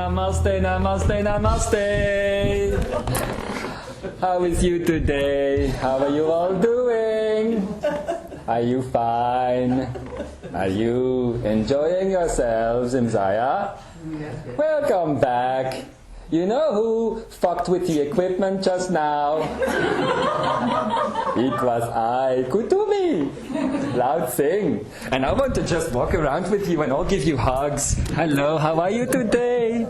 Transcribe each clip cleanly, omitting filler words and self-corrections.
namaste, namaste, namaste. How is you today? How are you all doing? Are you fine? Are you enjoying yourselves, Imzaia? Welcome back. You know who fucked with the equipment just now? It was I, Kuthumi lal Singh. And I want to just walk around with you and I'll give you hugs. Hello, how are you today?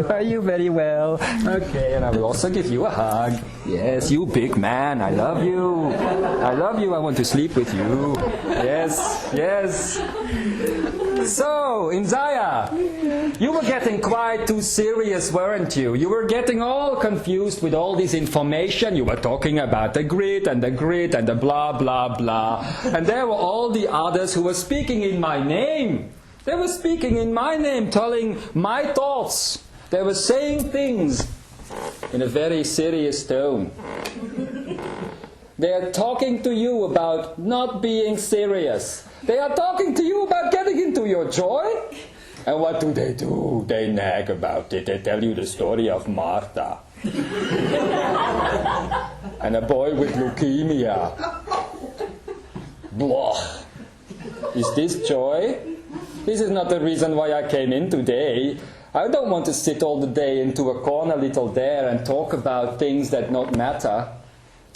Are you very well? Okay, and I will also give you a hug. Yes, you big man, I love you. I love you, I want to sleep with you. Yes, yes. So, Imzaia, you were getting quite too serious, weren't you? You were getting all confused with all this information. You were talking about the grid and the blah, blah, blah. And there were all the others who were speaking in my name. They were speaking in my name, telling my thoughts. They were saying things in a very serious tone. They are talking to you about not being serious. They are talking to you about getting into your joy. And what do? They nag about it. They tell you the story of Martha. And a boy with leukemia. Blah. Is this joy? This is not the reason why I came in today. I don't want to sit all the day into a corner little there and talk about things that don't matter.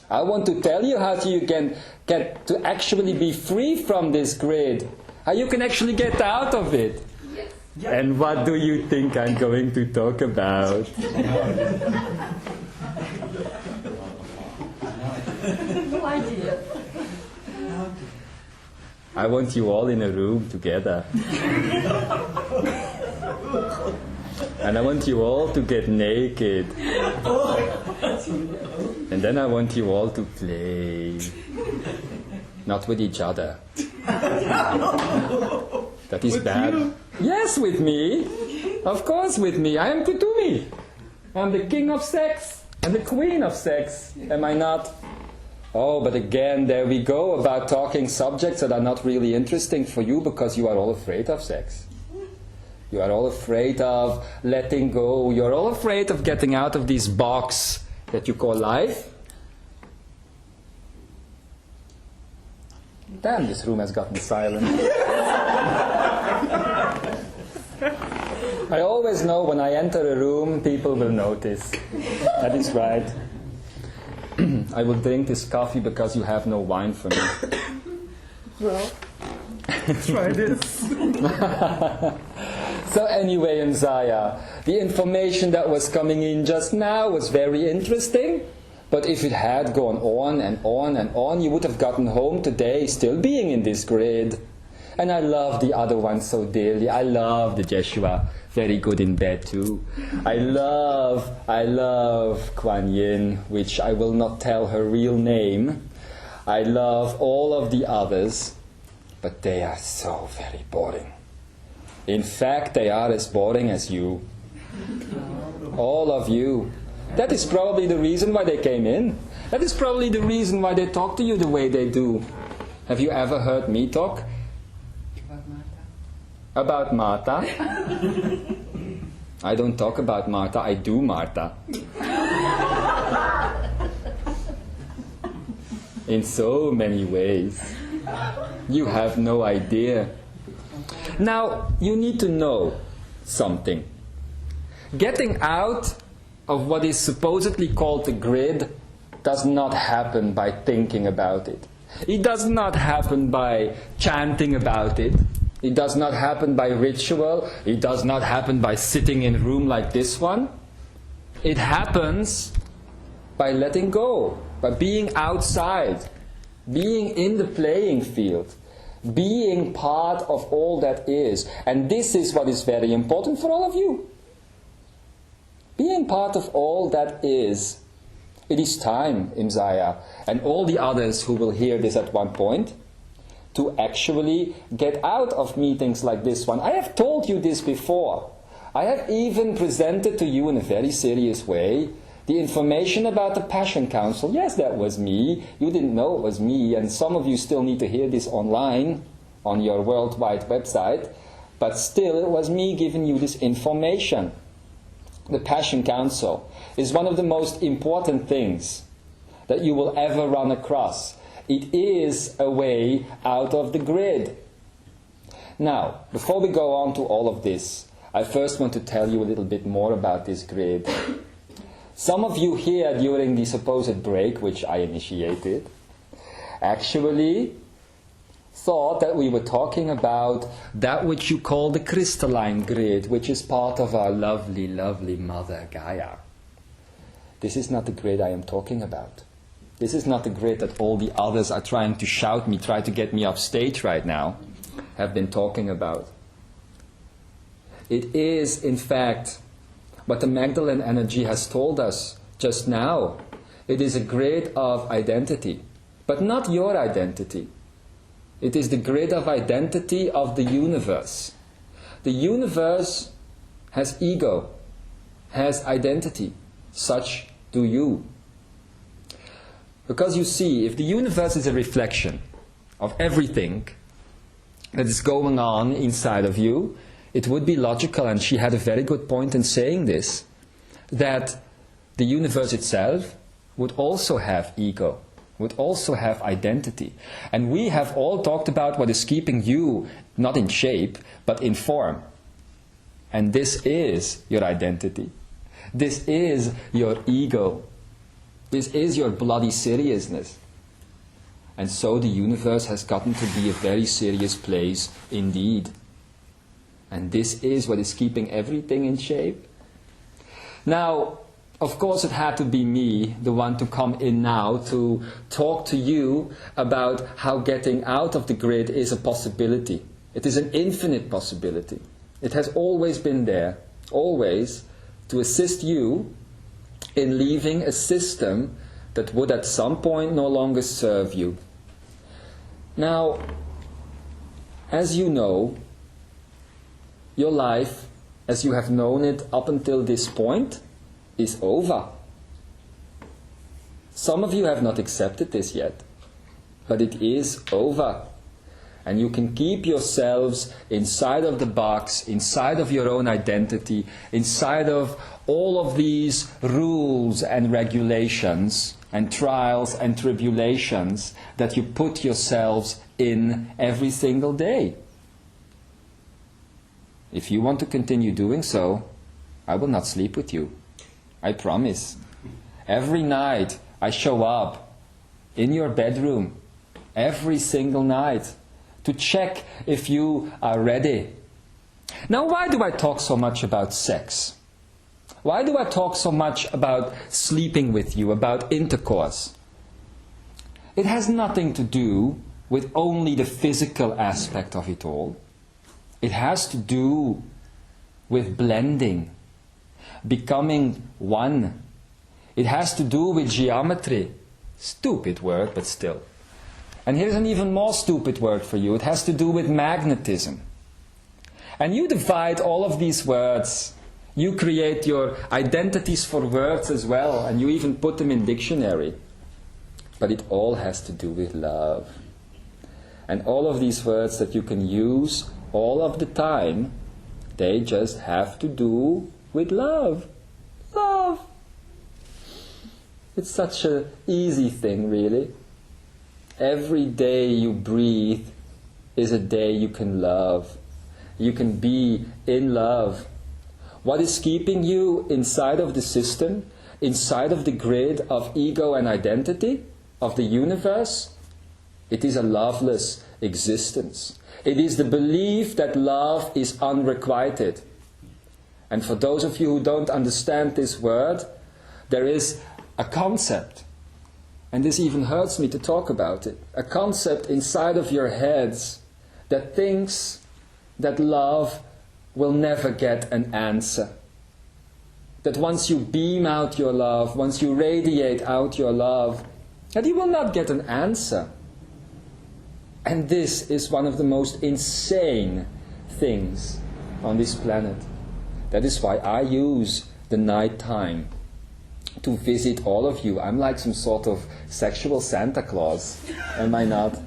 I want to tell you how you can get to actually be free from this grid. How you can actually get out of it. Yes. Yep. And what do you think I'm going to talk about? No idea. I want you all in a room together. And I want you all to get naked. And then I want you all to play. Not with each other. That is bad. You? Yes, with me. Of course with me. I am Kuthumi. I'm the king of sex. And the queen of sex. Am I not? Oh, but again, there we go about talking subjects that are not really interesting for you because you are all afraid of sex. You are all afraid of letting go. You're all afraid of getting out of this box that you call life. Damn, this room has gotten silent. I always know when I enter a room, people will notice. That is right. I will drink this coffee because you have no wine for me. Well, try this. So anyway, Imzaia, the information that was coming in just now was very interesting. But if it had gone on and on and on, you would have gotten home today still being in this grid. And I love the other one so dearly. I love the Jeshua. Very good in bed too. I love Kwan Yin, which I will not tell her real name. I love all of the others, but they are so very boring. In fact, they are as boring as you. All of you. That is probably the reason why they came in. That is probably the reason why they talk to you the way they do. Have you ever heard me talk? About Martha? I don't talk about Martha, I do Martha. In so many ways. You have no idea. Now, you need to know something. Getting out of what is supposedly called the grid does not happen by thinking about it. It does not happen by chanting about it. It does not happen by ritual. It does not happen by sitting in a room like this one. It happens by letting go, by being outside, being in the playing field, being part of all that is. And this is what is very important for all of you. Being part of all that is. It is time, Imzaia, and all the others who will hear this at one point, to actually get out of meetings like this one. I have told you this before. I have even presented to you in a very serious way the information about the Passion Council. Yes, that was me. You didn't know it was me, and some of you still need to hear this online on your worldwide website. But still, it was me giving you this information. the Passion Council, is one of the most important things that you will ever run across. It is a way out of the grid. Now, before we go on to all of this, I first want to tell you a little bit more about this grid. Some of you here during the supposed break, which I initiated, actually thought that we were talking about that which you call the crystalline grid, which is part of our lovely, lovely Mother Gaia. This is not the grid I am talking about. This is not the grid that all the others are trying to shout me, try to get me off stage right now, have been talking about. It is, in fact, what the Magdalene energy has told us just now. It is a grid of identity, but not your identity. It is the grid of identity of the universe. The universe has ego, has identity. Such do you. Because you see, if the universe is a reflection of everything that is going on inside of you, it would be logical, and she had a very good point in saying this, that the universe itself would also have ego, would also have identity. And we have all talked about what is keeping you not in shape, but in form. And this is your identity. This is your ego. This is your bloody seriousness. And so the universe has gotten to be a very serious place indeed. And this is what is keeping everything in shape. Now, of course it had to be me, the one to come in now to talk to you about how getting out of the grid is a possibility. It is an infinite possibility. It has always been there, always, to assist you in leaving a system that would at some point no longer serve you. Now, as you know, your life, as you have known it up until this point, is over. Some of you have not accepted this yet, but it is over. And you can keep yourselves inside of the box, inside of your own identity, inside of all of these rules and regulations and trials and tribulations that you put yourselves in every single day. If you want to continue doing so, I will not sleep with you. I promise. Every night I show up in your bedroom, every single night, to check if you are ready. Now, why do I talk so much about sex? Why do I talk so much about sleeping with you, about intercourse? It has nothing to do with only the physical aspect of it all. It has to do with blending, becoming one. It has to do with geometry. Stupid word, but still. And here's an even more stupid word for you. It has to do with magnetism. And you divide all of these words. You create your identities for words as well, and you even put them in dictionary. But it all has to do with love. And all of these words that you can use all of the time, they just have to do with love. Love. It's such an easy thing, really. Every day you breathe is a day you can love. You can be in love. What is keeping you inside of the system, inside of the grid of ego and identity, of the universe? It is a loveless existence. It is the belief that love is unrequited. And for those of you who don't understand this word, there is a concept, and this even hurts me to talk about it, a concept inside of your heads that thinks that love will never get an answer. That once you beam out your love, once you radiate out your love, that you will not get an answer. And this is one of the most insane things on this planet. That is why I use the night time to visit all of you. I'm like some sort of sexual Santa Claus, am I not?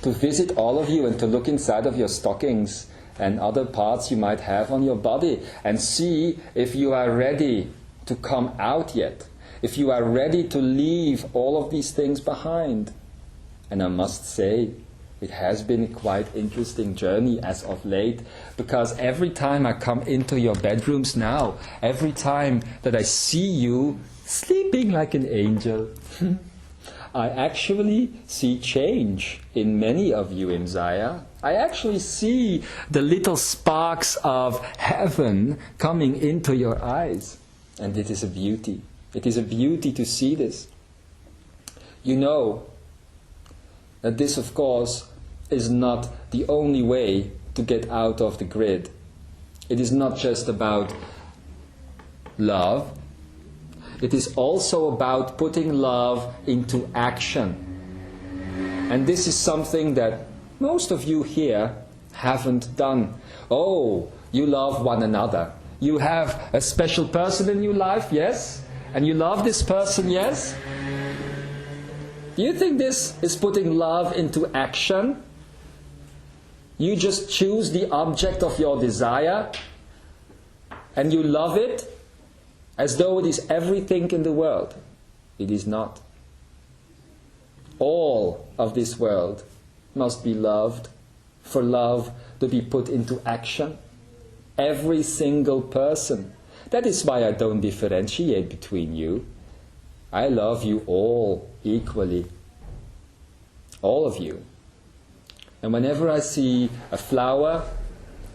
To visit all of you and to look inside of your stockings and other parts you might have on your body, and see if you are ready to come out yet, if you are ready to leave all of these things behind. And I must say, it has been a quite interesting journey as of late, because every time I come into your bedrooms now, every time that I see you sleeping like an angel, I actually see change in many of you, Imzaia. I actually see the little sparks of heaven coming into your eyes. And it is a beauty. It is a beauty to see this. You know that this, of course, is not the only way to get out of the grid. It is not just about love. It is also about putting love into action. And this is something that most of you here haven't done. Oh, you love one another. You have a special person in your life, yes? And you love this person, yes? Do you think this is putting love into action? You just choose the object of your desire and you love it as though it is everything in the world. It is not. All of this world must be loved for love to be put into action. Every single person. That is why I don't differentiate between you. I love you all equally. All of you. And whenever I see a flower,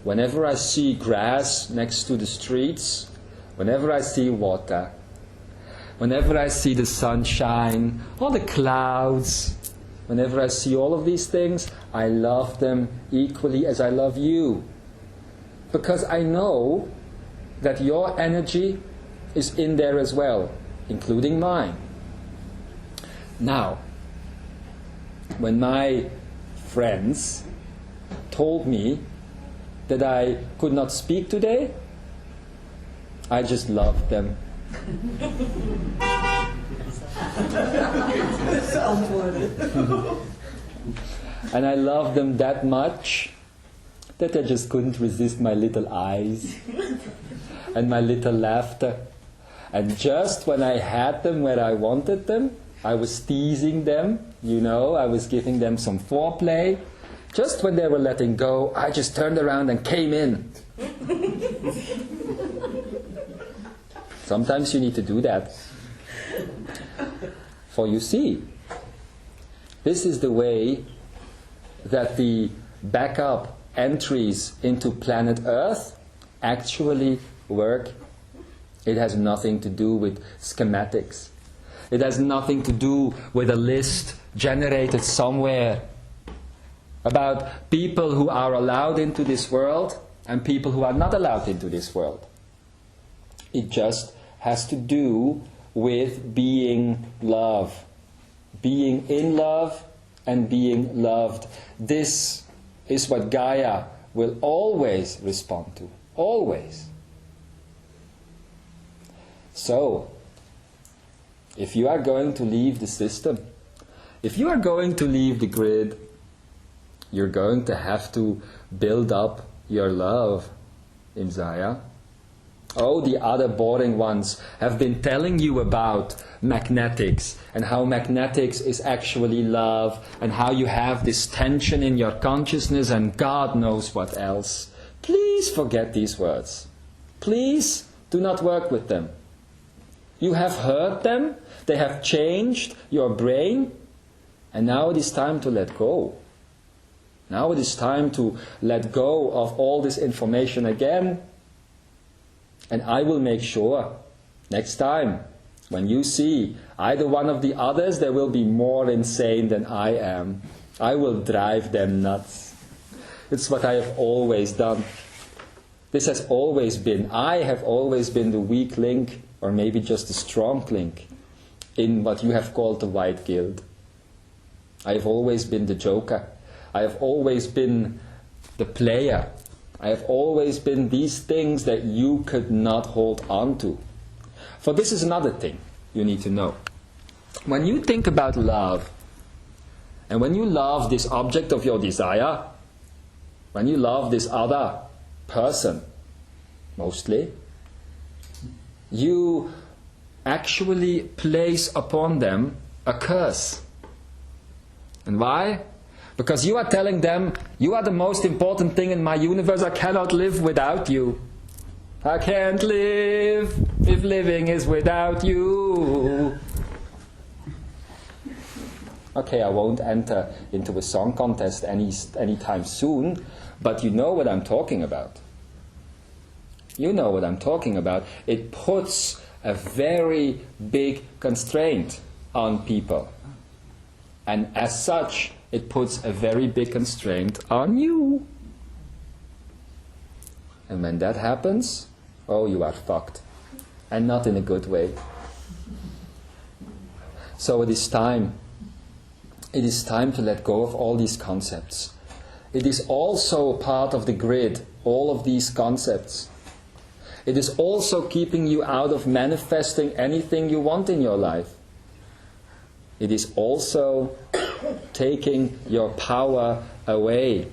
whenever I see grass next to the streets, whenever I see water, whenever I see the sunshine, or the clouds, whenever I see all of these things, I love them equally as I love you. Because I know that your energy is in there as well, including mine. Now, when my friends told me that I could not speak today, I just loved them. And I loved them that much that I just couldn't resist my little eyes and my little laughter. And just when I had them where I wanted them, I was teasing them, you know, I was giving them some foreplay. Just when they were letting go, I just turned around and came in. Sometimes you need to do that. For you see, this is the way that the backup entries into planet Earth actually work. It has nothing to do with schematics. It has nothing to do with a list generated somewhere about people who are allowed into this world and people who are not allowed into this world. It just has to do with being love. Being in love and being loved. This is what Gaia will always respond to. Always. So, if you are going to leave the system, if you are going to leave the grid, you're going to have to build up your love, Imzaia. Oh, the other boring ones have been telling you about magnetics and how magnetics is actually love and how you have this tension in your consciousness and God knows what else. Please forget these words. Please do not work with them. You have heard them, they have changed your brain, and now it is time to let go. Now it is time to let go of all this information again. And I will make sure, next time, when you see either one of the others, they will be more insane than I am. I will drive them nuts. It's what I have always done. This has always been, I have always been the weak link, or maybe just a strong link, in what you have called the White Guild. I have always been the joker. I have always been the player. I have always been these things that you could not hold on to. For this is another thing you need to know. When you think about love, and when you love this object of your desire, when you love this other person, mostly, you actually place upon them a curse. And why? Because you are telling them, you are the most important thing in my universe, I cannot live without you. I can't live if living is without you. Okay, I won't enter into a song contest anytime soon, but you know what I'm talking about. You know what I'm talking about. It puts a very big constraint on people. And as such, it puts a very big constraint on you. And when that happens, oh, you are fucked. And not in a good way. So it is time. It is time to let go of all these concepts. It is also part of the grid, all of these concepts. It is also keeping you out of manifesting anything you want in your life. It is also taking your power away.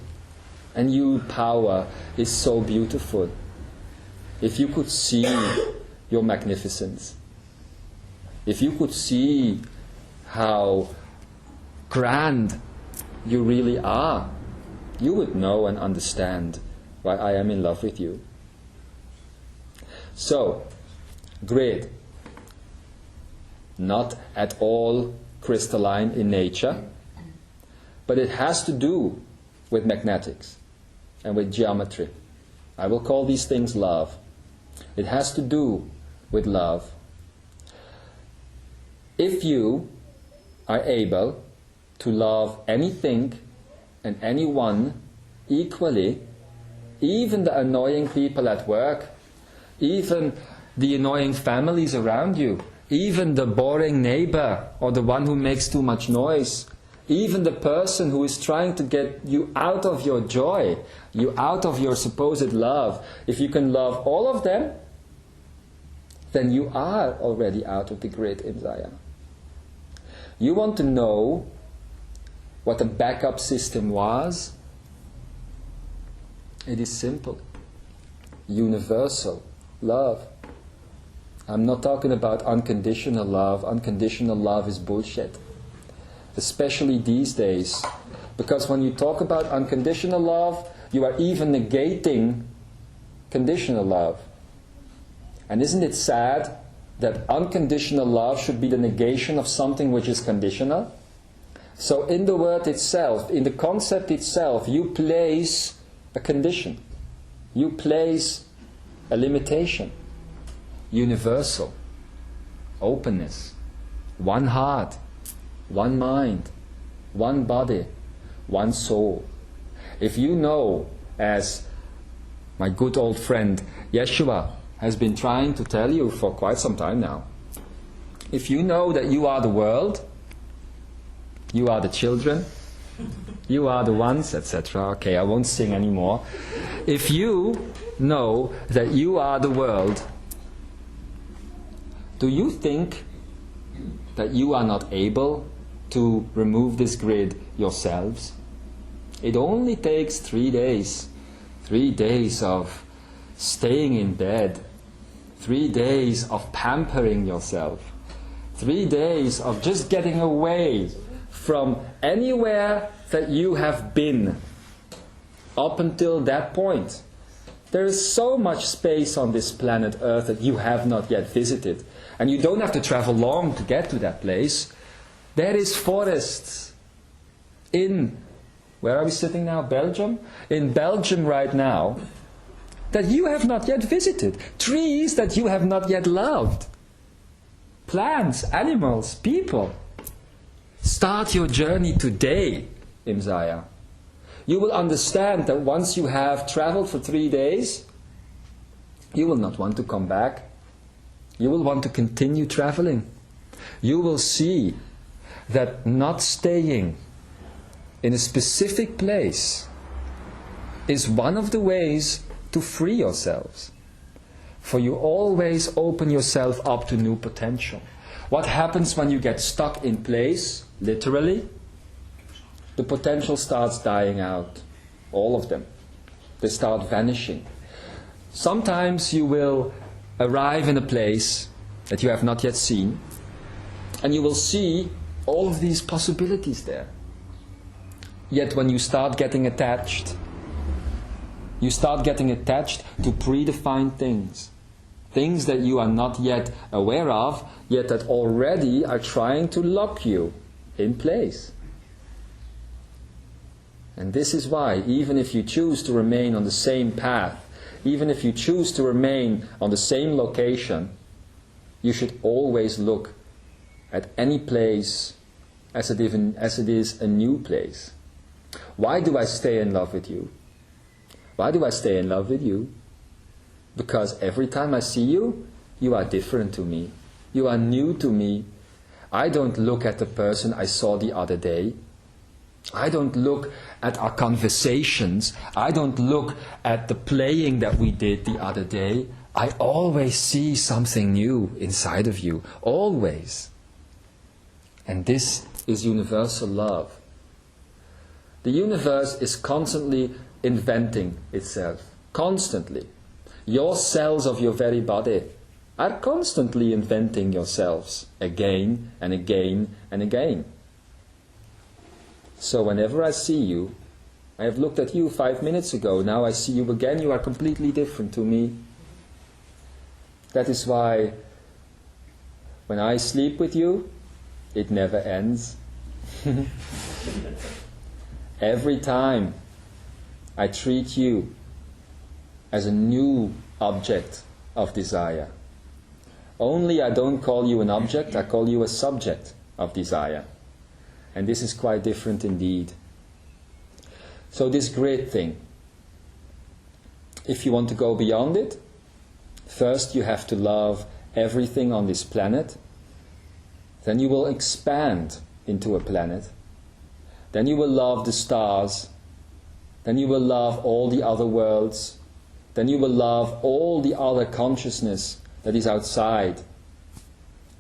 And your power is so beautiful. If you could see your magnificence, if you could see how grand you really are, you would know and understand why I am in love with you. So, grid, not at all crystalline in nature, but it has to do with magnetics and with geometry. I will call these things love. It has to do with love. If you are able to love anything and anyone equally, even the annoying people at work, even the annoying families around you, even the boring neighbor or the one who makes too much noise, even the person who is trying to get you out of your joy, you out of your supposed love, if you can love all of them, then you are already out of the grid, Imzaia. You want to know what the backup system was? It is simple. Universal love. I'm not talking about unconditional love. Unconditional love is bullshit. Especially these days. Because when you talk about unconditional love, you are even negating conditional love. And isn't it sad that unconditional love should be the negation of something which is conditional? So in the word itself, in the concept itself, you place a condition. You place a limitation. Universal. Openness. One heart. One mind. One body. One soul. If you know, as my good old friend Jeshua has been trying to tell you for quite some time now, if you know that you are the world, you are the children, you are the ones, etc. Okay, I won't sing anymore. If you know that you are the world, do you think that you are not able to remove this grid yourselves? It only takes 3 days. 3 days of staying in bed. 3 days of pampering yourself. 3 days of just getting away from anywhere that you have been up until that point. There is so much space on this planet Earth that you have not yet visited. And you don't have to travel long to get to that place. There is forests in, where are we sitting now? Belgium? In Belgium right now, that you have not yet visited. Trees that you have not yet loved. Plants, animals, people. Start your journey today, Imzaia. You will understand that once you have traveled for 3 days, you will not want to come back. You will want to continue traveling. You will see that not staying in a specific place is one of the ways to free yourselves. For you always open yourself up to new potential. What happens when you get stuck in place, literally? The potential starts dying out. All of them. They start vanishing. Sometimes you will arrive in a place that you have not yet seen, and you will see all of these possibilities there. Yet when you start getting attached, you start getting attached to predefined things. Things that you are not yet aware of, yet that already are trying to lock you in place. And this is why, even if you choose to remain on the same path, even if you choose to remain on the same location, you should always look at any place as it is a new place. Why do I stay in love with you? Why do I stay in love with you? Because every time I see you, you are different to me. You are new to me. I don't look at the person I saw the other day. I don't look at our conversations. I don't look at the playing that we did the other day. I always see something new inside of you. Always. And this is universal love. The universe is constantly inventing itself. Constantly. Your cells of your very body are constantly inventing yourselves again and again and again. So whenever I see you, I have looked at you 5 minutes ago, now I see you again, you are completely different to me. That is why when I sleep with you, it never ends. Every time I treat you as a new object of desire. Only I don't call you an object, I call you a subject of desire. And this is quite different indeed. So this great thing, if you want to go beyond it, first you have to love everything on this planet. Then you will expand into a planet. Then you will love the stars. Then you will love all the other worlds. Then you will love all the other consciousness that is outside.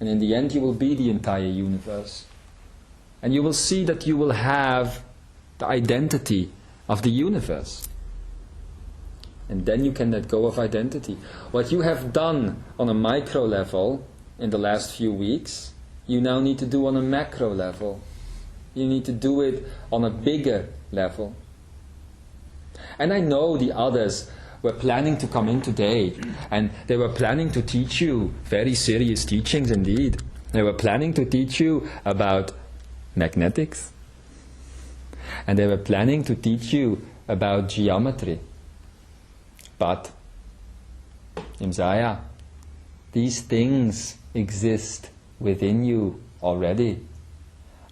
And in the end you will be the entire universe. And you will see that you will have the identity of the universe. And then you can let go of identity. What you have done on a micro level in the last few weeks, you now need to do on a macro level. You need to do it on a bigger level. And I know the others were planning to come in today, and they were planning to teach you very serious teachings indeed. They were planning to teach you about magnetics, and they were planning to teach you about geometry. But, Imzaia, these things exist within you already.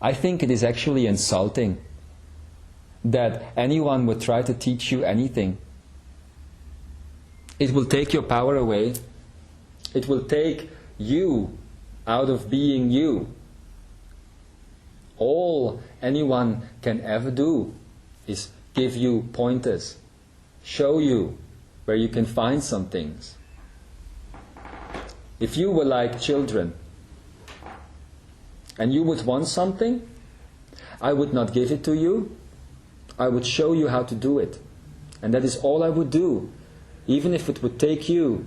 I think it is actually insulting that anyone would try to teach you anything. It will take your power away. It will take you out of being you. All anyone can ever do is give you pointers, show you where you can find some things. If you were like children and you would want something, I would not give it to you. I would show you how to do it. And that is all I would do, even if it would take you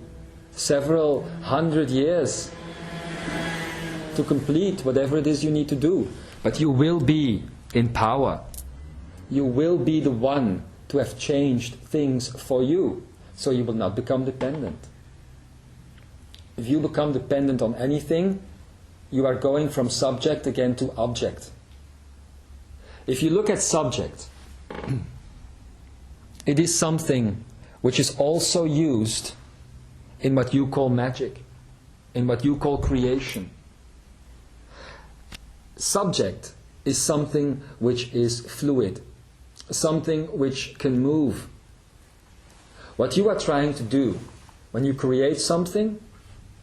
several 100 years to complete whatever it is you need to do. But you will be in power. You will be the one to have changed things for you, so you will not become dependent. If you become dependent on anything, you are going from subject again to object. If you look at subject, it is something which is also used in what you call magic, in what you call creation. Subject is something which is fluid, something which can move. What you are trying to do when you create something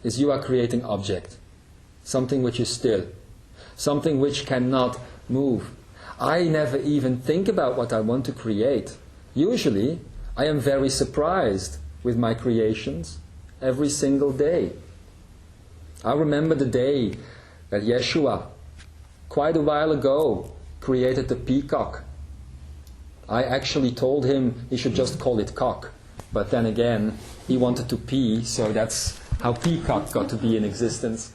is you are creating object, something which is still, something which cannot move. I never even think about what I want to create. Usually, I am very surprised with my creations every single day. I remember the day that Jeshua, quite a while ago, created the peacock. I actually told him he should just call it cock. But then again, he wanted to pee, so that's how peacock got to be in existence.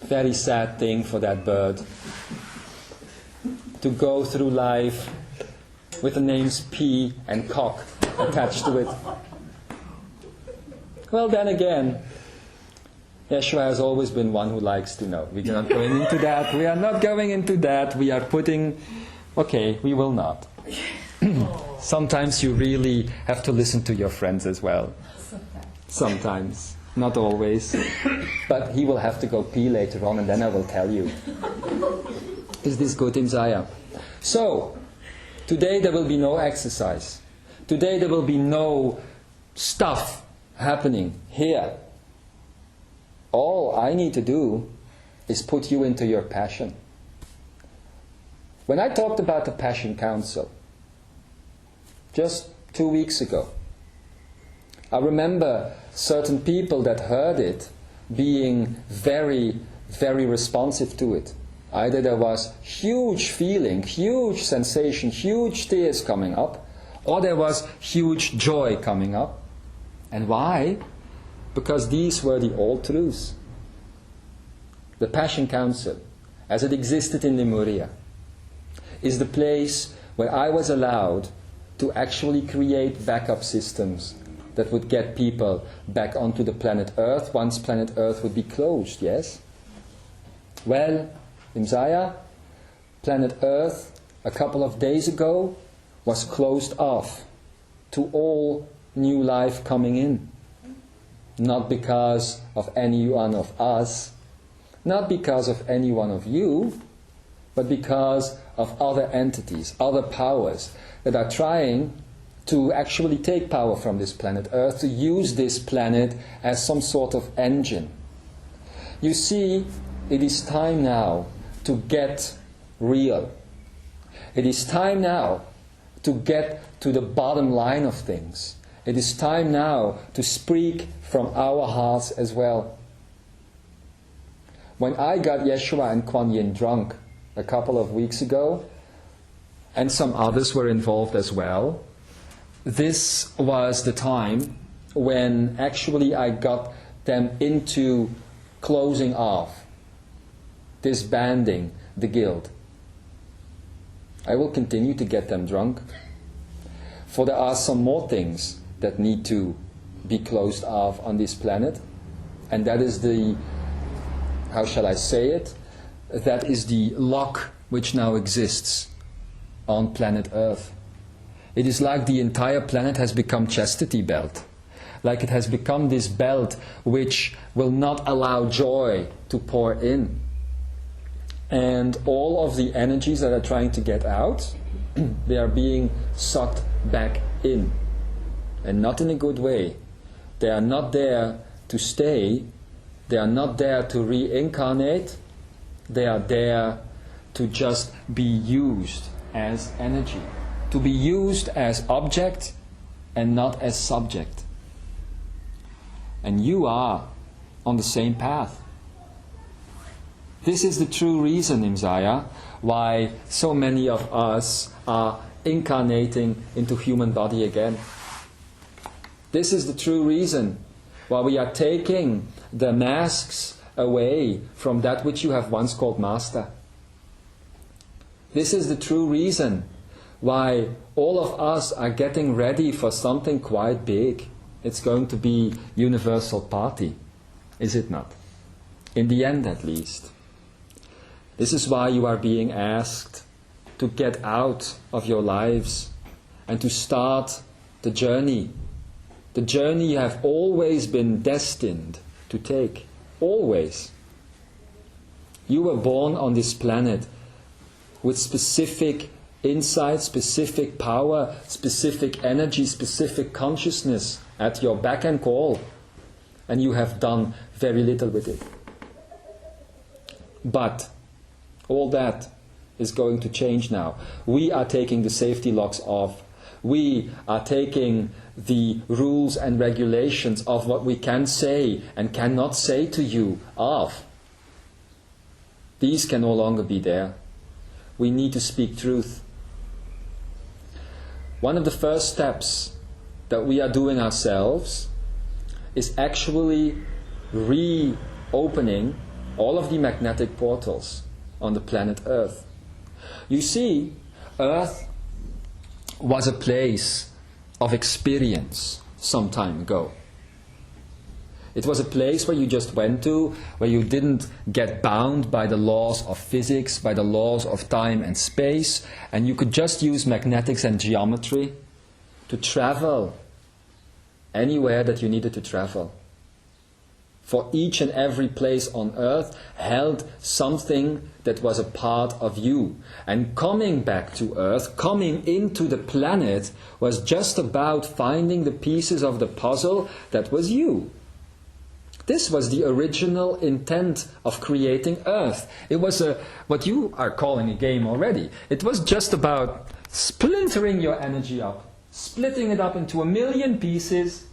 Very sad thing for that bird. To go through life with the names pea and cock attached to it. Well, then again, Jeshua has always been one who likes to know. We're not going into that. We are not going into that. We are putting... Okay, we will not. Sometimes you really have to listen to your friends as well. Sometimes. Not always. But he will have to go pee later on, and then I will tell you. Is this good, Imzaia? So, today there will be no exercise. Today there will be no stuff happening here. All I need to do is put you into your passion. When I talked about the Passion Council, just 2 weeks ago, I remember certain people that heard it being very, very responsive to it. Either there was huge feeling, huge sensation, huge tears coming up, or there was huge joy coming up. And why? Because these were the old truths. The Passion Council, as it existed in Lemuria, is the place where I was allowed to actually create backup systems that would get people back onto the planet Earth once planet Earth would be closed, yes? Well, Imzaia, planet Earth, a couple of days ago, was closed off to all new life coming in. Not because of any one of us, not because of any one of you, but because of other entities, other powers that are trying to actually take power from this planet Earth, to use this planet as some sort of engine. You see, it is time now to get real. It is time now to get to the bottom line of things. It is time now to speak from our hearts as well. When I got Jeshua and Kwan Yin drunk a couple of weeks ago, and some others were involved as well, this was the time when actually I got them into closing off, disbanding the guild. I will continue to get them drunk, for there are some more things that need to be closed off on this planet, and that is the, how shall I say it, that is the lock which now exists on planet Earth. It is like the entire planet has become chastity belt. Like it has become this belt which will not allow joy to pour in. And all of the energies that are trying to get out, they are being sucked back in. And not in a good way. They are not there to stay. They are not there to reincarnate. They are there to just be used as energy. To be used as object and not as subject. And you are on the same path. This is the true reason, Imzaia, why so many of us are incarnating into human body again. This is the true reason why we are taking the masks away from that which you have once called master. This is the true reason why all of us are getting ready for something quite big. It's going to be universal party, is it not? In the end, at least. This is why you are being asked to get out of your lives and to start the journey. The journey you have always been destined to take. Always. You were born on this planet with specific insight, specific power, specific energy, specific consciousness at your beck and call. And you have done very little with it. But all that is going to change now. We are taking the safety locks off. We are taking the rules and regulations of what we can say and cannot say to you off. These can no longer be there. We need to speak truth. one of the first steps that we are doing ourselves is actually reopening all of the magnetic portals on the planet Earth. You see, Earth was a place of experience some time ago. It was a place where you just went to, where you didn't get bound by the laws of physics, by the laws of time and space, and you could just use magnetics and geometry to travel anywhere that you needed to travel. For each and every place on Earth held something that was a part of you. And coming back to Earth, coming into the planet, was just about finding the pieces of the puzzle that was you. This was the original intent of creating Earth. It was what you are calling a game already. It was just about splintering your energy up, splitting it up into 1,000,000 pieces,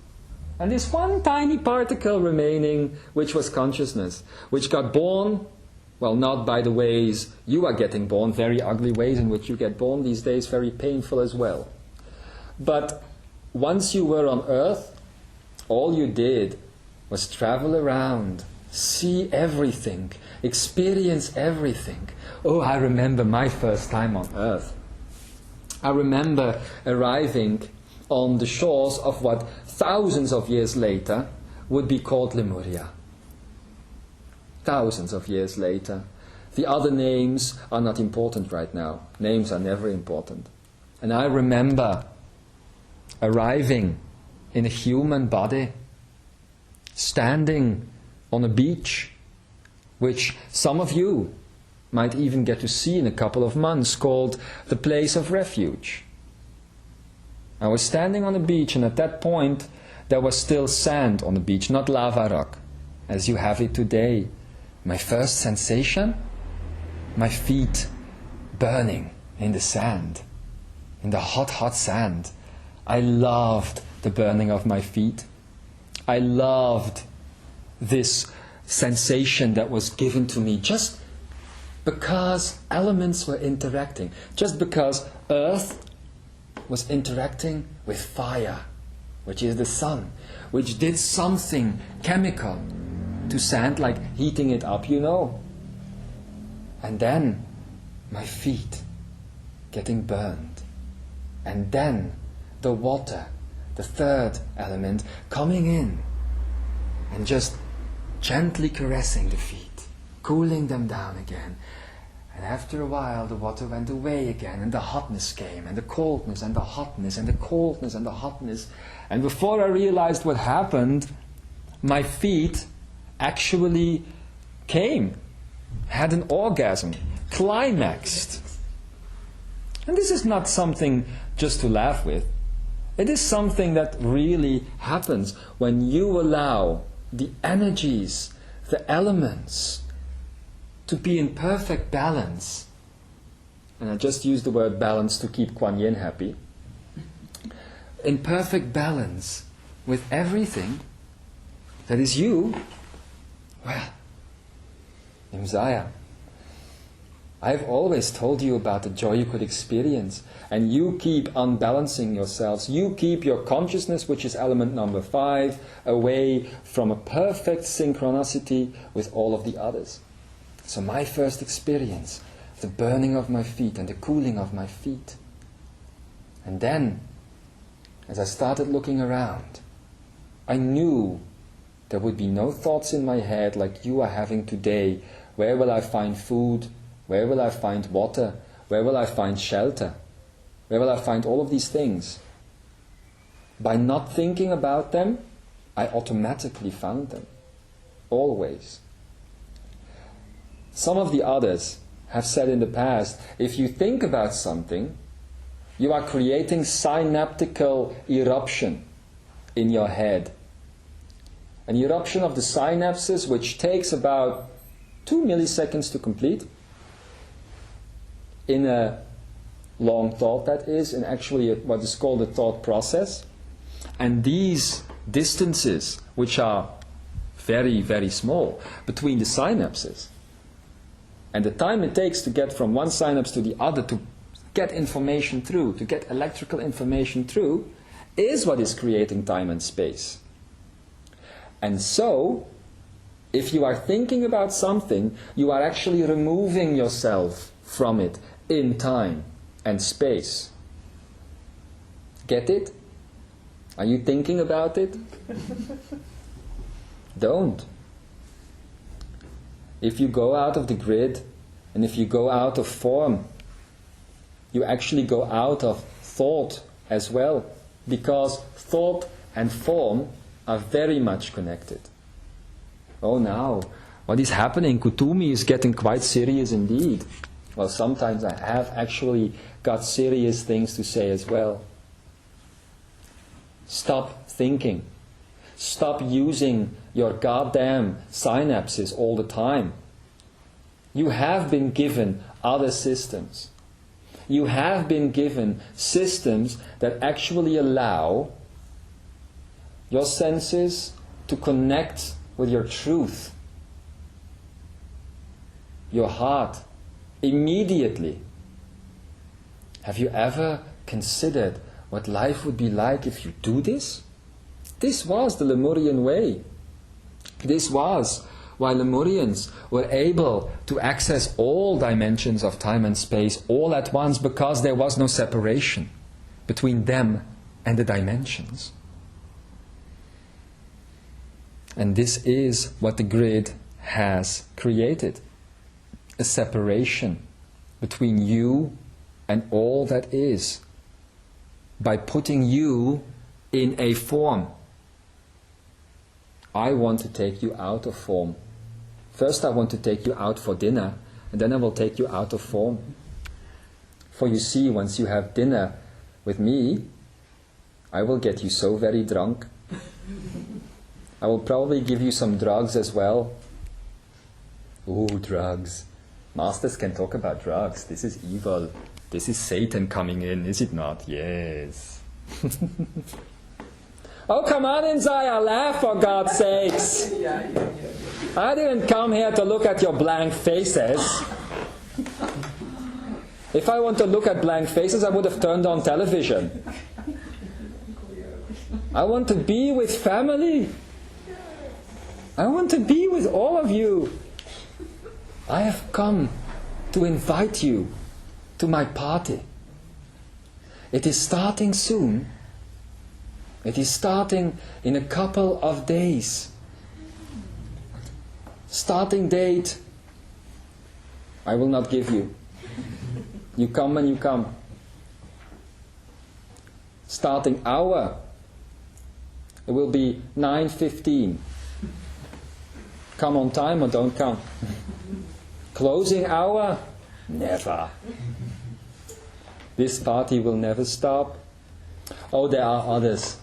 and this one tiny particle remaining, which was consciousness, which got born, well, not by the ways you are getting born, very ugly ways in which you get born these days, very painful as well. But once you were on Earth, all you did was travel around, see everything, experience everything. Oh, I remember my first time on Earth. I remember arriving on the shores of what thousands of years later would be called Lemuria. Thousands of years later. The other names are not important right now. Names are never important. And I remember arriving in a human body, standing on a beach, which some of you might even get to see in a couple of months, called the place of refuge. I was standing on the beach, and at that point there was still sand on the beach, not lava rock, as you have it today. My first sensation? My feet burning in the sand, in the hot, hot sand. I loved the burning of my feet. I loved this sensation that was given to me just because elements were interacting, just because Earth was interacting with fire, which is the sun, which did something chemical to sand, like heating it up, you know. And then my feet getting burned. And then the water, the third element, coming in and just gently caressing the feet, cooling them down again. And after a while the water went away again, and the hotness came, and the coldness, and the hotness, and the coldness, and the hotness. And before I realized what happened, my feet actually came, had an orgasm, climaxed. And this is not something just to laugh with. It is something that really happens when you allow the energies, the elements, to be in perfect balance. And I just use the word balance to keep Kwan Yin happy. In perfect balance with everything that is you. Well, Imzaia, I've always told you about the joy you could experience, and you keep unbalancing yourselves. You keep your consciousness, which is element number 5, away from a perfect synchronicity with all of the others. So my first experience, the burning of my feet and the cooling of my feet. And then, as I started looking around, I knew there would be no thoughts in my head like you are having today. Where will I find food? Where will I find water? Where will I find shelter? Where will I find all of these things? By not thinking about them, I automatically found them. Always. Some of the others have said in the past, if you think about something, you are creating synaptical eruption in your head. An eruption of the synapses which takes about 2 milliseconds to complete. In a long thought, that is, in actually what is called a thought process. And these distances, which are very, very small, between the synapses, and the time it takes to get from one synapse to the other to get information through, to get electrical information through, is what is creating time and space. And so, if you are thinking about something, you are actually removing yourself from it in time and space. Get it? Are you thinking about it? Don't. If you go out of the grid, and if you go out of form, you actually go out of thought as well, because thought and form are very much connected. Oh, now, what is happening? Kuthumi is getting quite serious indeed. Well, sometimes I have actually got serious things to say as well. Stop thinking. Stop using your goddamn synapses all the time. You have been given other systems. You have been given systems that actually allow your senses to connect with your truth, your heart, immediately. Have you ever considered what life would be like if you do this? This was the Lemurian way. This was why Lemurians were able to access all dimensions of time and space all at once, because there was no separation between them and the dimensions. And this is what the grid has created. A separation between you and all that is, by putting you in a form. I want to take you out of form. First I want to take you out for dinner, and then I will take you out of form. For you see, once you have dinner with me, I will get you so very drunk. I will probably give you some drugs as well. Ooh, drugs. Masters can talk about drugs. This is evil. This is Satan coming in, is it not? Yes. Oh, come on, Imzaia, laugh for God's sakes. I didn't come here to look at your blank faces. If I want to look at blank faces, I would have turned on television. I want to be with family. I want to be with all of you. I have come to invite you to my party. It is starting soon. It is starting in a couple of days. Starting date, I will not give you. You come when you come. Starting hour, it will be 9:15. Come on time or don't come. Closing hour, never. This party will never stop. Oh, there are others.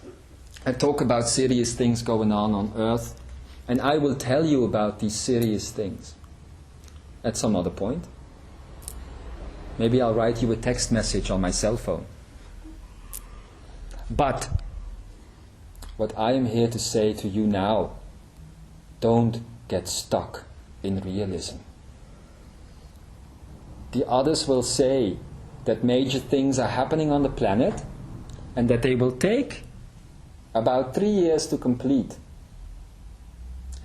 I talk about serious things going on earth, and I will tell you about these serious things at some other point. Maybe I'll write you a text message on my cell phone. But what I am here to say to you now, don't get stuck in realism. The others will say that major things are happening on the planet and that they will take about 3 years to complete.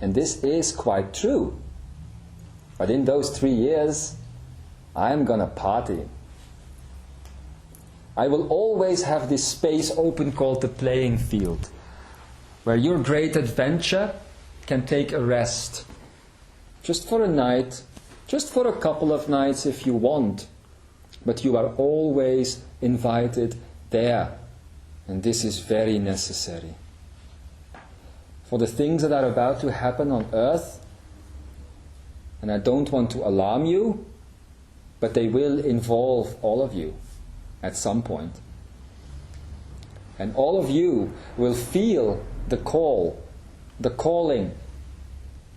And this is quite true. But in those 3 years, I'm gonna party. I will always have this space open called the playing field, where your great adventure can take a rest. Just for a night, just for a couple of nights if you want. But you are always invited there. And this is very necessary. For the things that are about to happen on earth, and I don't want to alarm you, but they will involve all of you at some point. And all of you will feel the call, the calling,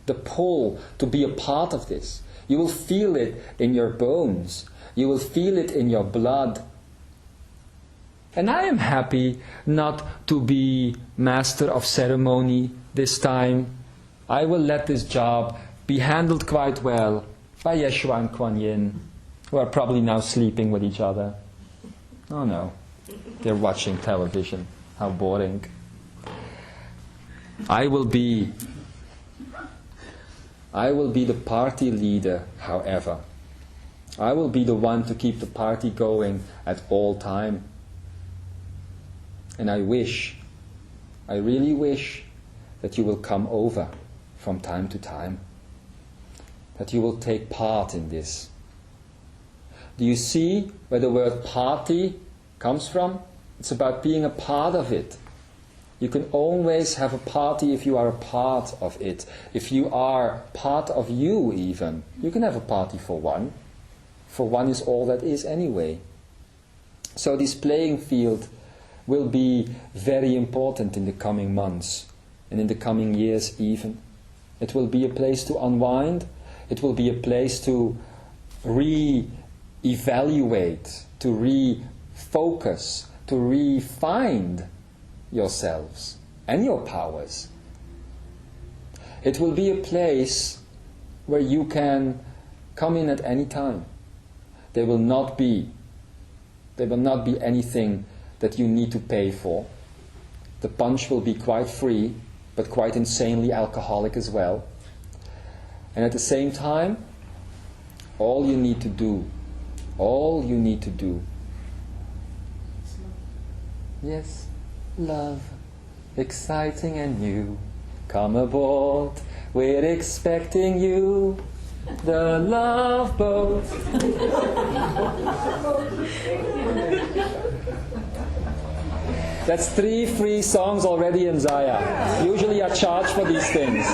the pull to be a part of this. You will feel it in your bones. You will feel it in your blood. And I am happy not to be master of ceremony this time. I will let this job be handled quite well by Jeshua and Kwan Yin, who are probably now sleeping with each other. Oh no, they're watching television. How boring. I will be the party leader, however. I will be the one to keep the party going at all time. And I really wish that you will come over from time to time. That you will take part in this. Do you see where the word party comes from? It's about being a part of it. You can always have a party if you are a part of it. If you are part of you even, you can have a party for one. For one is all that is anyway. So this playing field will be very important in the coming months and in the coming years even. It will be a place to unwind. It will be a place to re-evaluate, to refocus, to re-find yourselves and your powers. It will be a place where you can come in at any time. There will not be anything that you need to pay for. The punch will be quite free, but quite insanely alcoholic as well. And at the same time, all you need to do, yes, love, exciting and new. Come aboard, we're expecting you. The love boat. That's 3 free songs already, Imzaia. Usually I charge for these things.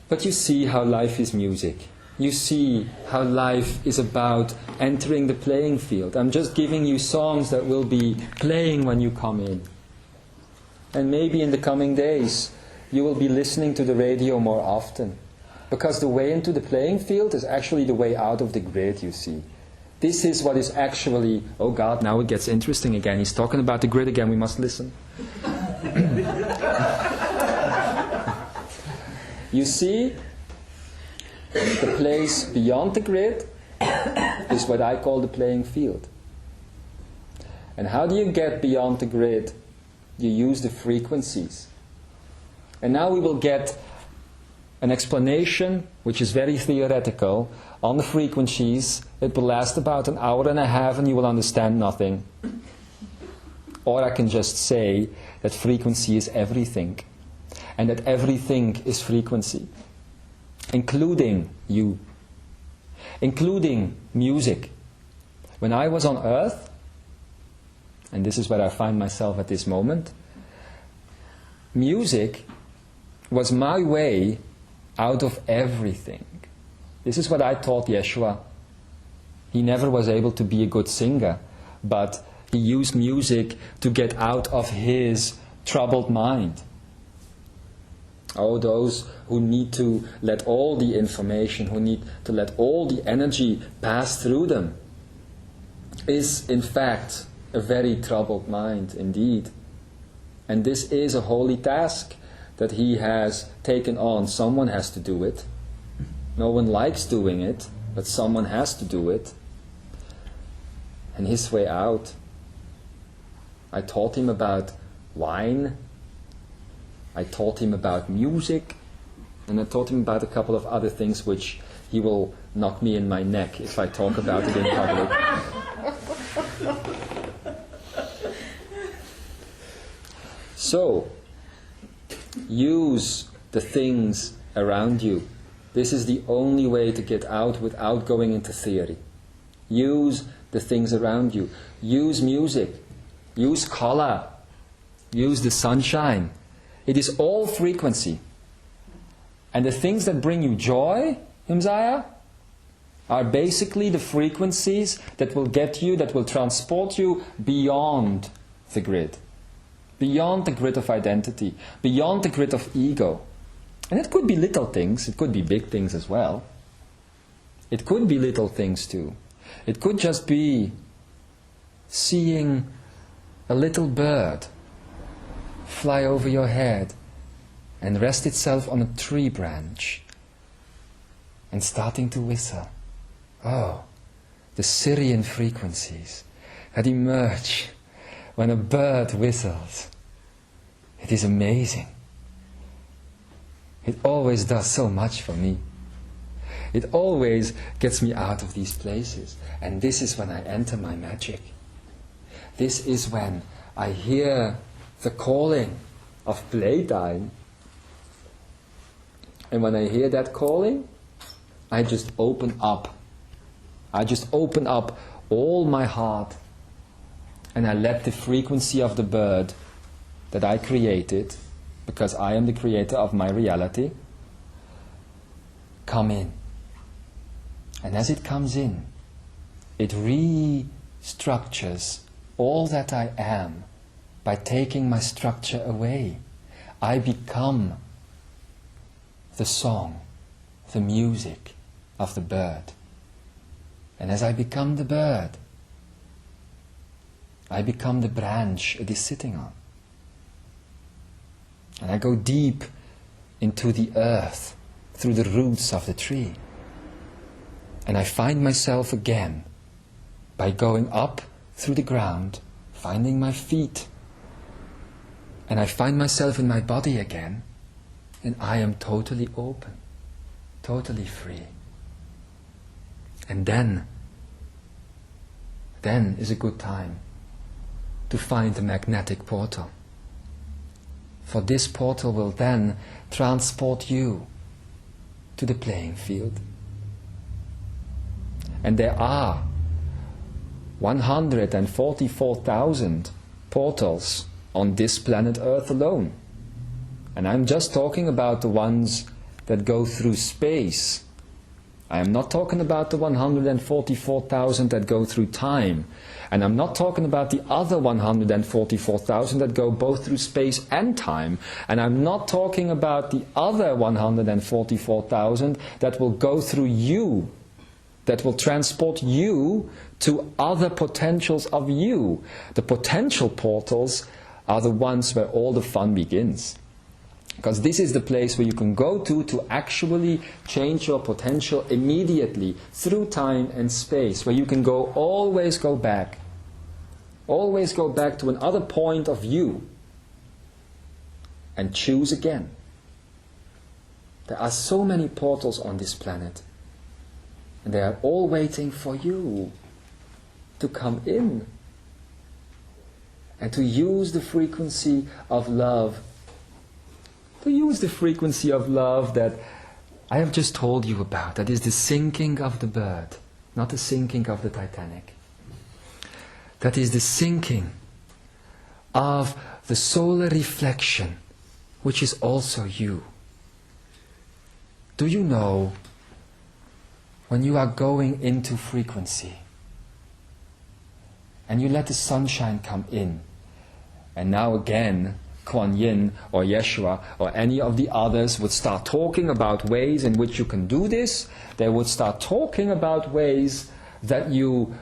But you see how life is music. You see how life is about entering the playing field. I'm just giving you songs that will be playing when you come in. And maybe in the coming days, you will be listening to the radio more often. Because the way into the playing field is actually the way out of the grid, you see. This is what is actually... Oh God, now it gets interesting again. He's talking about the grid again, we must listen. You see, the place beyond the grid is what I call the playing field. And how do you get beyond the grid? You use the frequencies. And now we will get an explanation, which is very theoretical, on the frequencies. It will last about an hour and a half and you will understand nothing. Or I can just say that frequency is everything. And that everything is frequency. Including you. Including music. When I was on earth, and this is where I find myself at this moment, music was my way out of everything. This is what I taught Jeshua. He never was able to be a good singer, but he used music to get out of his troubled mind. Oh, those who need to let all the information, who need to let all the energy pass through them, is in fact a very troubled mind indeed. And this is a holy task that he has taken on. Someone has to do it. No one likes doing it, but someone has to do it. And his way out. I taught him about wine. I taught him about music. And I taught him about a couple of other things which he will knock me in my neck if I talk about it in public. So, use the things around you. This is the only way to get out without going into theory. Use the things around you. Use music. Use color. Use the sunshine. It is all frequency. And the things that bring you joy, Imzaia, are basically the frequencies that will get you, that will transport you beyond the grid. Beyond the grid of identity, beyond the grid of ego. And it could be little things, it could be big things as well. It could be little things too. It could just be seeing a little bird fly over your head and rest itself on a tree branch and starting to whistle. Oh, the Syrian frequencies that emerge when a bird whistles. It is amazing. It always does so much for me. It always gets me out of these places. And this is when I enter my magic. This is when I hear the calling of playtime. And when I hear that calling, I just open up. I just open up all my heart. And I let the frequency of the bird that I created, because I am the creator of my reality, come in. And as it comes in, it restructures all that I am by taking my structure away. I become the song, the music of the bird. And as I become the bird, I become the branch it is sitting on. And I go deep into the earth through the roots of the tree. And I find myself again by going up through the ground, finding my feet. And I find myself in my body again, and I am totally open, totally free. And then is a good time to find the magnetic portal. For this portal will then transport you to the playing field. And there are 144,000 portals on this planet Earth alone. And I'm just talking about the ones that go through space. I am not talking about the 144,000 that go through time. And I'm not talking about the other 144,000 that go both through space and time. And I'm not talking about the other 144,000 that will go through you, that will transport you to other potentials of you. The potential portals are the ones where all the fun begins. Because this is the place where you can go to actually change your potential immediately through time and space, where you can always go back to another point of view and choose again. There are so many portals on this planet, and they are all waiting for you to come in and to use the frequency of love. To use the frequency of love that I have just told you about. That is the sinking of the bird, not the sinking of the Titanic. That is the sinking of the solar reflection, which is also you. Do you know, when you are going into frequency and you let the sunshine come in, and now again Kwan Yin or Jeshua or any of the others would start talking about ways in which you can do this, they would start talking about ways that you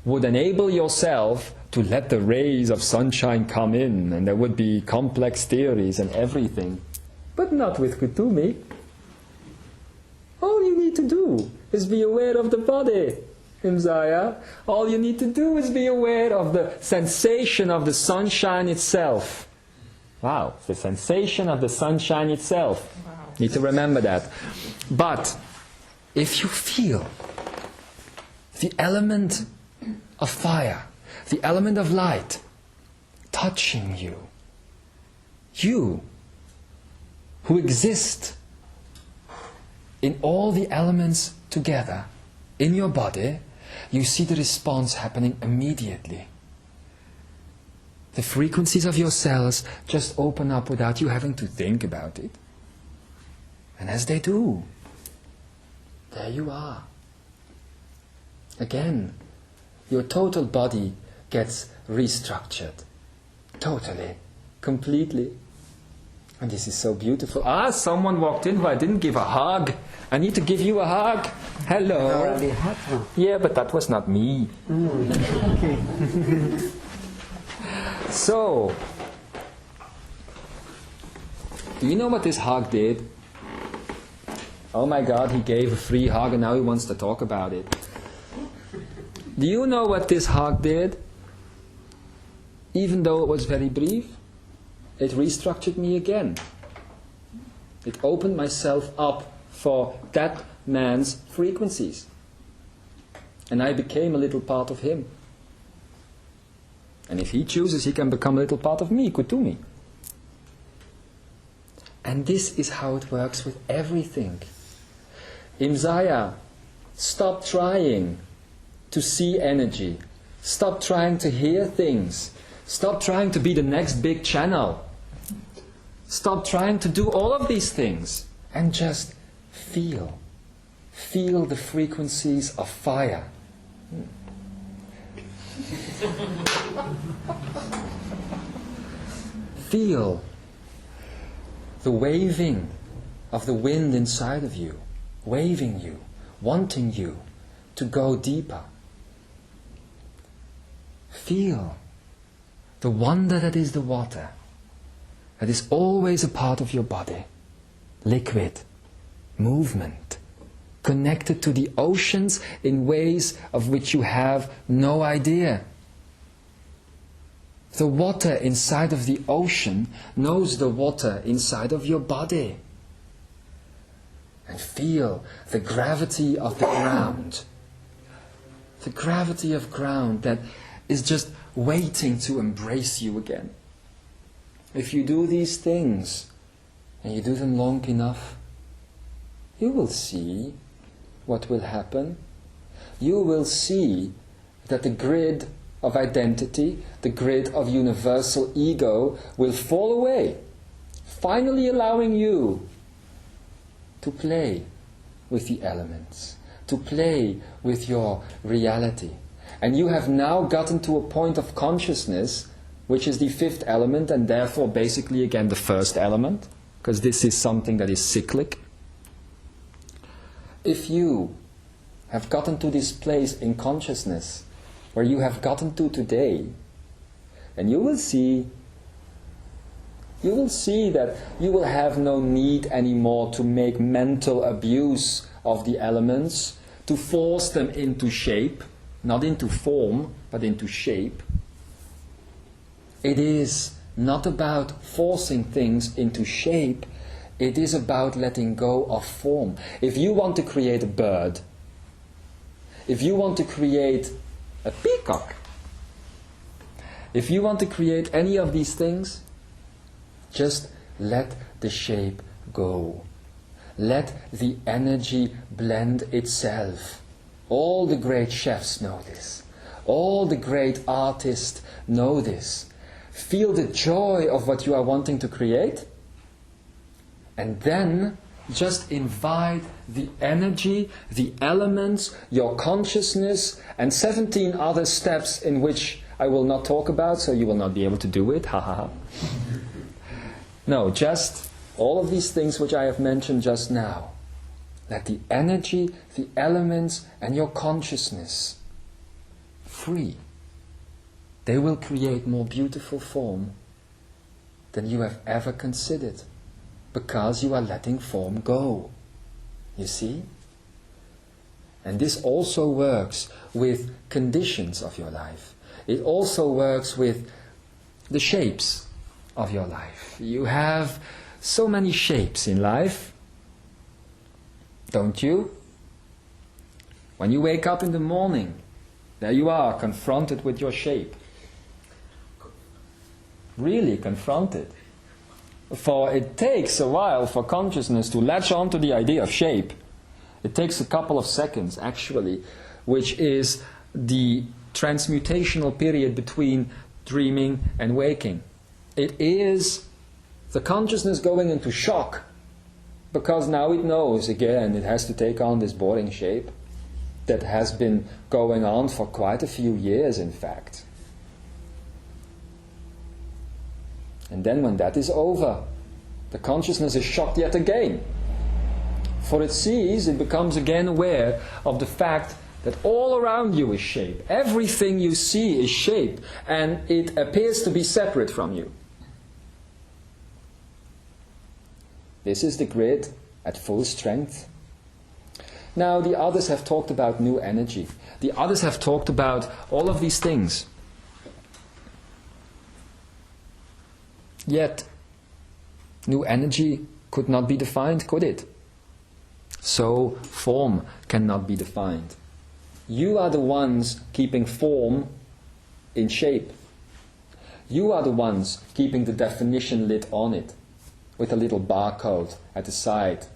would enable yourself to let the rays of sunshine come in, and there would be complex theories and everything. But not with Kuthumi. All you need to do is be aware of the body, Imzaia. All you need to do is be aware of the sensation of the sunshine itself. Wow, the sensation of the sunshine itself. Wow. Need to remember that. But if you feel the element of fire, the element of light touching you, you who exist in all the elements together in your body, you see the response happening immediately. The frequencies of your cells just open up without you having to think about it. And as they do, there you are. Again, your total body gets restructured. Totally. Completely. And this is so beautiful. Someone walked in who I didn't give a hug. I need to give you a hug. Hello. I already had one. Yeah, but that was not me. Okay. So, do you know what this hug did? Oh my God, he gave a free hug and now he wants to talk about it. Do you know what this hug did? Even though it was very brief, it restructured me again. It opened myself up for that man's frequencies. And I became a little part of him. And if he chooses, he can become a little part of me, Kuthumi. And this is how it works with everything. Imzaia, stop trying to see energy. Stop trying to hear things. Stop trying to be the next big channel. Stop trying to do all of these things. And just feel. Feel the frequencies of fire. Feel the waving of the wind inside of you, waving you, wanting you to go deeper. Feel the wonder that is the water, that is always a part of your body, liquid, movement, connected to the oceans in ways of which you have no idea. The water inside of the ocean knows the water inside of your body. And feel the gravity of the ground. The gravity of ground that is just waiting to embrace you again. If you do these things, and you do them long enough, you will see what will happen. You will see that the grid of identity, the grid of universal ego will fall away, finally allowing you to play with the elements, to play with your reality. And you have now gotten to a point of consciousness, which is the fifth element, and therefore basically again the first element, because this is something that is cyclic. If you have gotten to this place in consciousness where you have gotten to today, and you will see that you will have no need anymore to make mental abuse of the elements, to force them into shape, not into form, but into shape. It is not about forcing things into shape, it is about letting go of form. If you want to create a bird, if you want to create a peacock, if you want to create any of these things, just let the shape go. Let the energy blend itself. All the great chefs know this. All the great artists know this. Feel the joy of what you are wanting to create, and then just invite the energy, the elements, your consciousness, and 17 other steps in which I will not talk about, so you will not be able to do it. Ha ha ha. No, just all of these things which I have mentioned just now. Let the energy, the elements, and your consciousness free. They will create more beautiful form than you have ever considered, because you are letting form go. You see? And this also works with conditions of your life. It also works with the shapes of your life. You have so many shapes in life, don't you? When you wake up in the morning, there you are, confronted with your shape. Really confronted. For it takes a while for consciousness to latch onto the idea of shape. It takes a couple of seconds, actually, which is the transmutational period between dreaming and waking. It is the consciousness going into shock, because now it knows, again, it has to take on this boring shape that has been going on for quite a few years, in fact. And then when that is over, the consciousness is shocked yet again. For it sees, it becomes again aware of the fact that all around you is shape. Everything you see is shape, and it appears to be separate from you. This is the grid at full strength. Now the others have talked about new energy. The others have talked about all of these things. Yet, new energy could not be defined, could it? So, form cannot be defined. You are the ones keeping form in shape. You are the ones keeping the definition lit on it, with a little barcode at the side.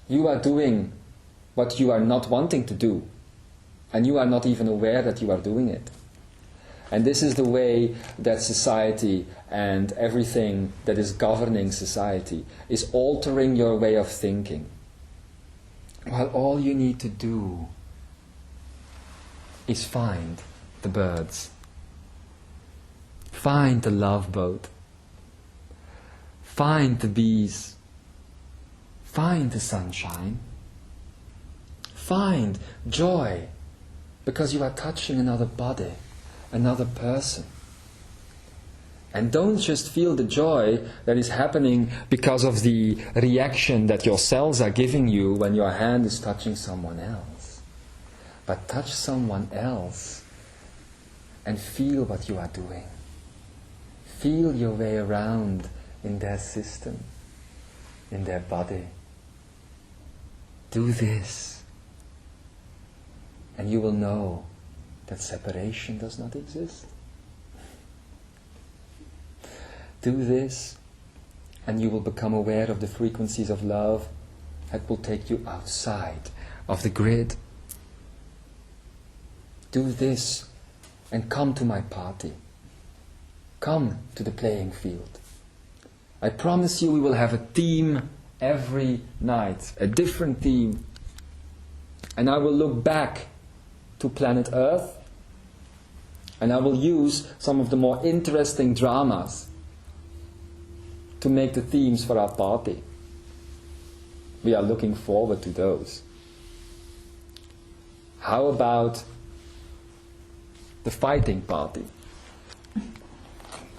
You are doing what you are not wanting to do, and you are not even aware that you are doing it. And this is the way that society and everything that is governing society is altering your way of thinking. While all you need to do is find the birds, find the love boat, find the bees, find the sunshine, find joy, because you are touching another body, another person. And don't just feel the joy that is happening because of the reaction that your cells are giving you when your hand is touching someone else. But touch someone else and feel what you are doing. Feel your way around in their system, in their body. Do this, and you will know that separation does not exist. Do this, and you will become aware of the frequencies of love that will take you outside of the grid. Do this, and come to my party. Come to the playing field. I promise you we will have a theme every night, a different theme. And I will look back to planet Earth, and I will use some of the more interesting dramas to make the themes for our party. We are looking forward to those. How about the fighting party,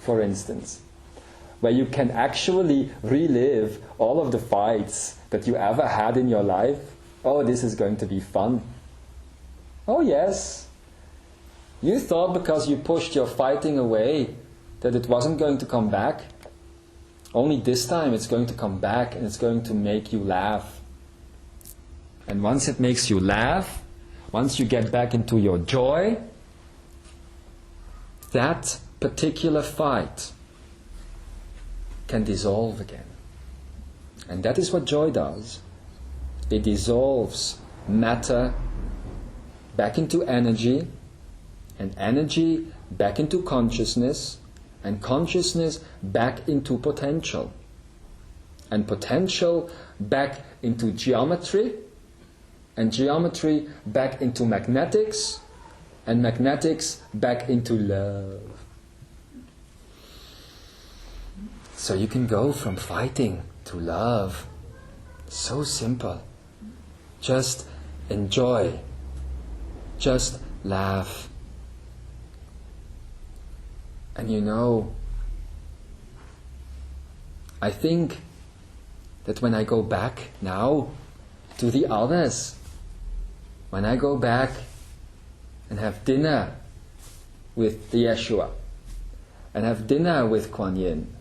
for instance, where you can actually relive all of the fights that you ever had in your life? Oh, this is going to be fun. Oh yes, you thought because you pushed your fighting away that it wasn't going to come back. Only this time it's going to come back, and it's going to make you laugh. And once it makes you laugh, once you get back into your joy, that particular fight can dissolve again. And that is what joy does. It dissolves matter back into energy, and energy back into consciousness, and consciousness back into potential, and potential back into geometry, and geometry back into magnetics, and magnetics back into love. So you can go from fighting to love. So simple. Just enjoy. Just laugh. And you know, I think that when I go back now to the others, when I go back and have dinner with the Jeshua, and have dinner with Kwan Yin,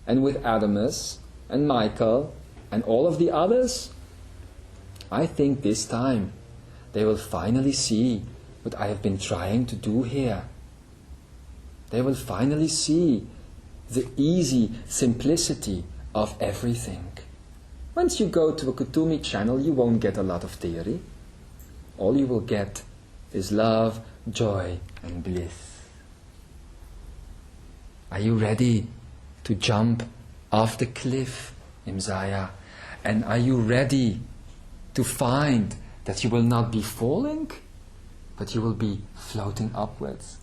and with Adamus, and Michael, and all of the others, I think this time they will finally see what I have been trying to do here. They will finally see the easy simplicity of everything. Once you go to a Kuthumi channel, you won't get a lot of theory. All you will get is love, joy, and bliss. Are you ready to jump off the cliff, Imzaia? And are you ready to find that you will not be falling, but you will be floating upwards?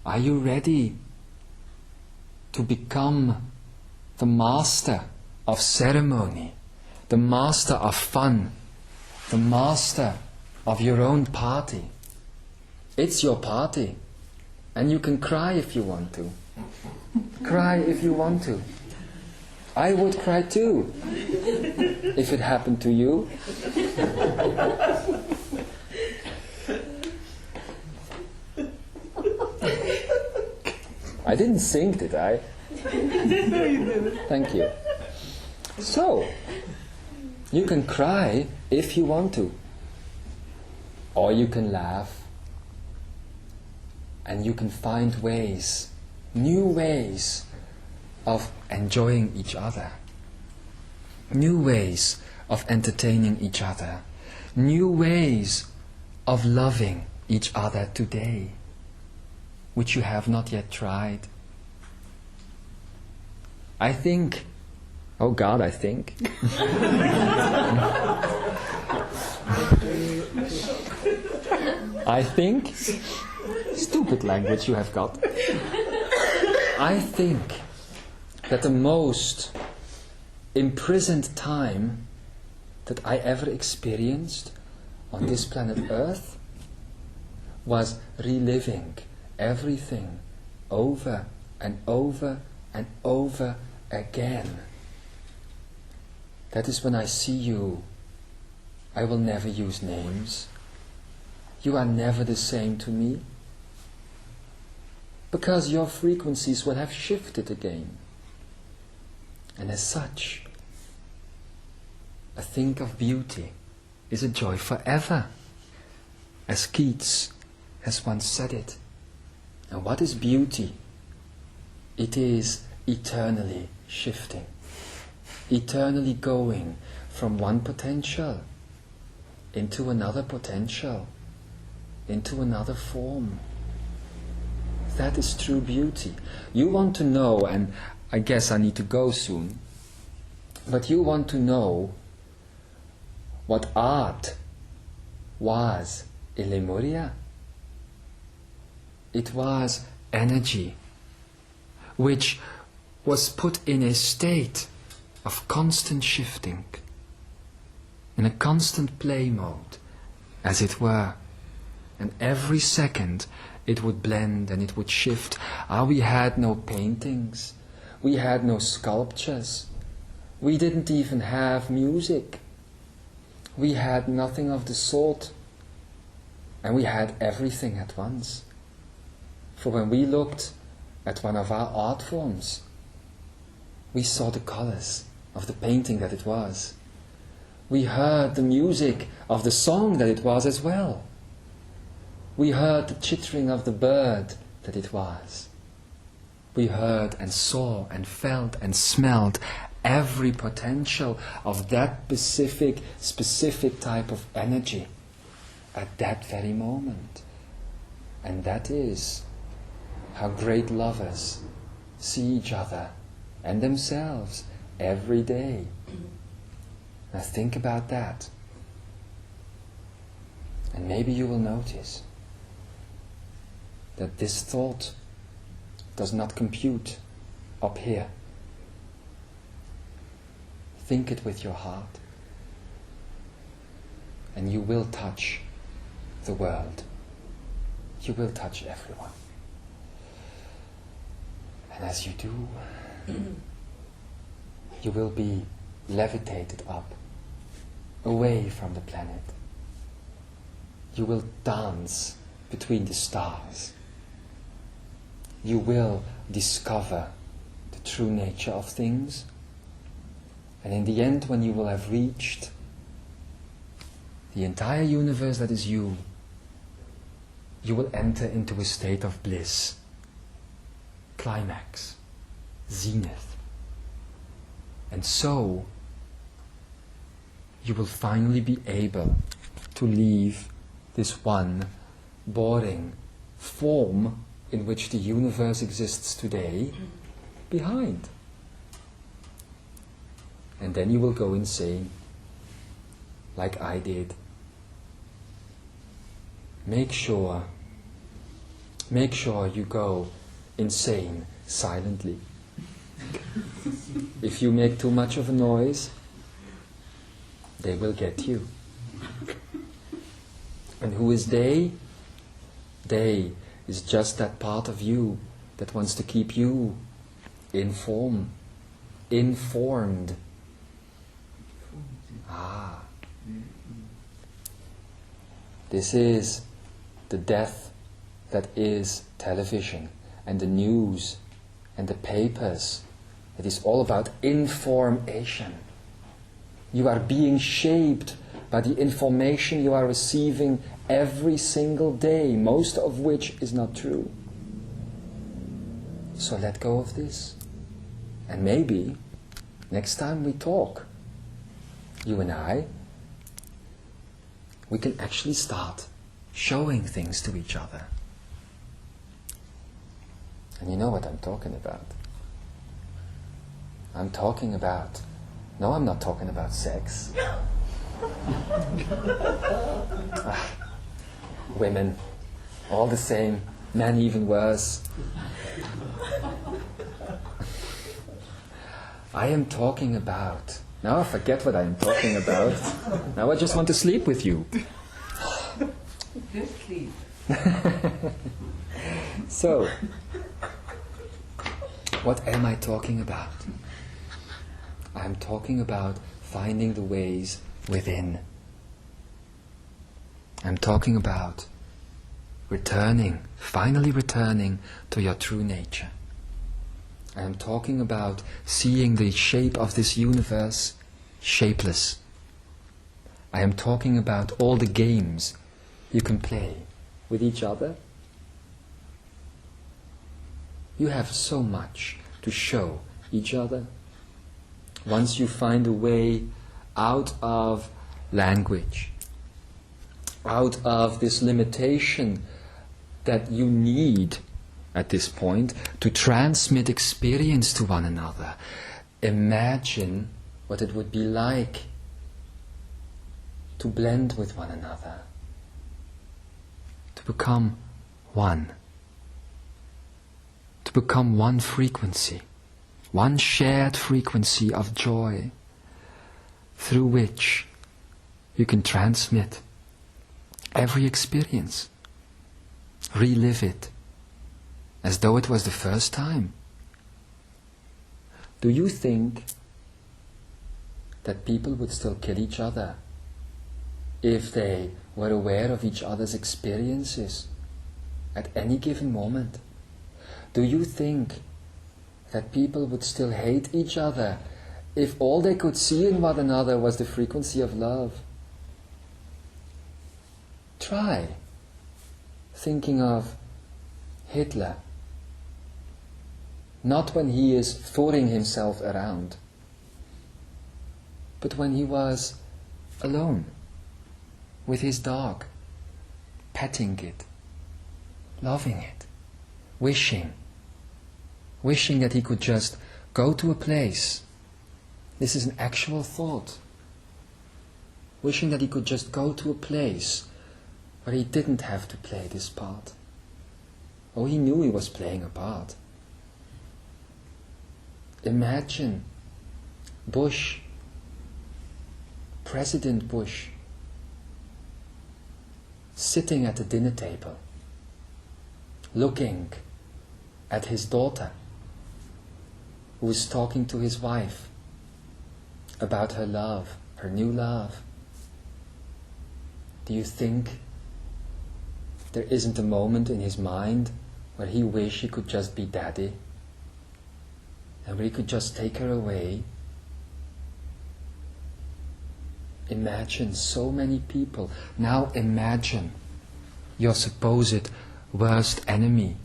Are you ready to become the master of ceremony, the master of fun, the master of your own party? It's your party, and you can cry if you want to. Cry if you want to. I would cry too. if it happened to you? I didn't sing, did I? No, you didn't. Thank you. So, you can cry if you want to. Or you can laugh. And you can find ways, new ways of enjoying each other. New ways of entertaining each other. New ways of loving each other today, which you have not yet tried. I think, oh God, I think. I think, stupid language you have got. I think that the most imprisoned time that I ever experienced on this planet Earth was reliving everything over and over and over again. That is when I see you. I will never use names. You are never the same to me, because your frequencies will have shifted again. And as such, a thing of beauty is a joy forever, as Keats has once said it. And what is beauty? It is eternally shifting, eternally going from one potential into another potential, into another form. That is true beauty. You want to know, and I guess I need to go soon, but you want to know what art was in Lemuria? It was energy which was put in a state of constant shifting, in a constant play mode, as it were. And every second it would blend and it would shift. We had no paintings, we had no sculptures, we didn't even have music. We had nothing of the sort, and we had everything at once. For when we looked at one of our art forms, we saw the colors of the painting that it was. We heard the music of the song that it was as well. We heard the chittering of the bird that it was. We heard and saw and felt and smelled every potential of that specific type of energy at that very moment. And that is how great lovers see each other and themselves every day. Now think about that. And maybe you will notice that this thought does not compute up here. Think it with your heart, and you will touch the world. You will touch everyone. And as you do, you will be levitated up, away from the planet. You will dance between the stars. You will discover the true nature of things. And in the end, when you will have reached the entire universe that is you, you will enter into a state of bliss, climax, zenith. And so, you will finally be able to leave this one boring form in which the universe exists today behind. And then you will go insane, like I did. Make sure you go insane silently. If you make too much of a noise, they will get you. And who is they? They is just that part of you that wants to keep you informed. Ah. This is the death that is television and the news and the papers. It is all about information. You are being shaped by the information you are receiving every single day, most of which is not true. So let go of this. And maybe next time we talk, you and I, we can actually start showing things to each other. And you know what I'm talking about. I'm talking about... No, I'm not talking about sex. Women, all the same. Men even worse. I am talking about... Now I forget what I am talking about. Now I just want to sleep with you. Good sleep. So, what am I talking about? I'm talking about finding the ways within. I'm talking about finally returning to your true nature. I am talking about seeing the shape of this universe shapeless. I am talking about all the games you can play with each other. You have so much to show each other. Once you find a way out of language, out of this limitation that you need at this point to transmit experience to one another, imagine what it would be like to blend with one another, to become one, to become one frequency, one shared frequency of joy through which you can transmit every experience, relive it as though it was the first time. Do you think that people would still kill each other if they were aware of each other's experiences at any given moment? Do you think that people would still hate each other if all they could see in one another was the frequency of love? Try thinking of Hitler, not when he is fooling himself around, but when he was alone with his dog, petting it, loving it, wishing that he could just go to a place. This is an actual thought. Wishing that he could just go to a place where he didn't have to play this part. Oh, he knew he was playing a part. Imagine Bush, President Bush, sitting at the dinner table, looking at his daughter, who is talking to his wife about her love, her new love. Do you think there isn't a moment in his mind where he wished he could just be daddy, and where he could just take her away? Imagine so many people. Now imagine your supposed worst enemy,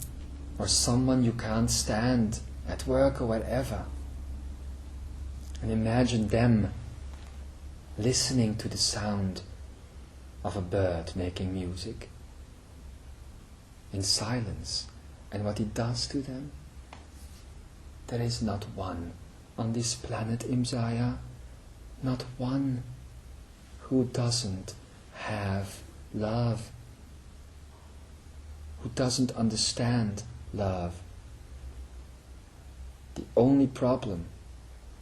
or someone you can't stand at work or wherever. And imagine them listening to the sound of a bird making music in silence, and what it does to them. There is not one on this planet, Imzaia, not one who doesn't have love, who doesn't understand love. The only problem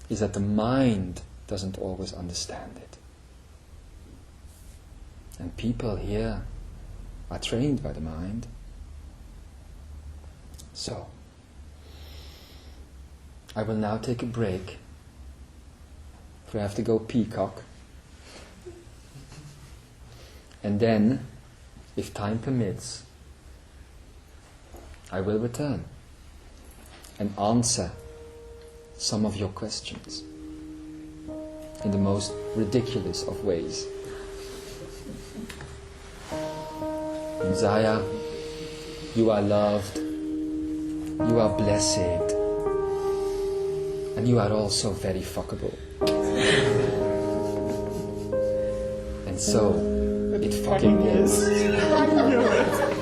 is that the mind doesn't always understand it. And people here are trained by the mind. So, I will now take a break, for I have to go peacock. And then, if time permits, I will return and answer some of your questions in the most ridiculous of ways. Imzaia, you are loved, you are blessed, and you are also very fuckable. And so, it fucking is.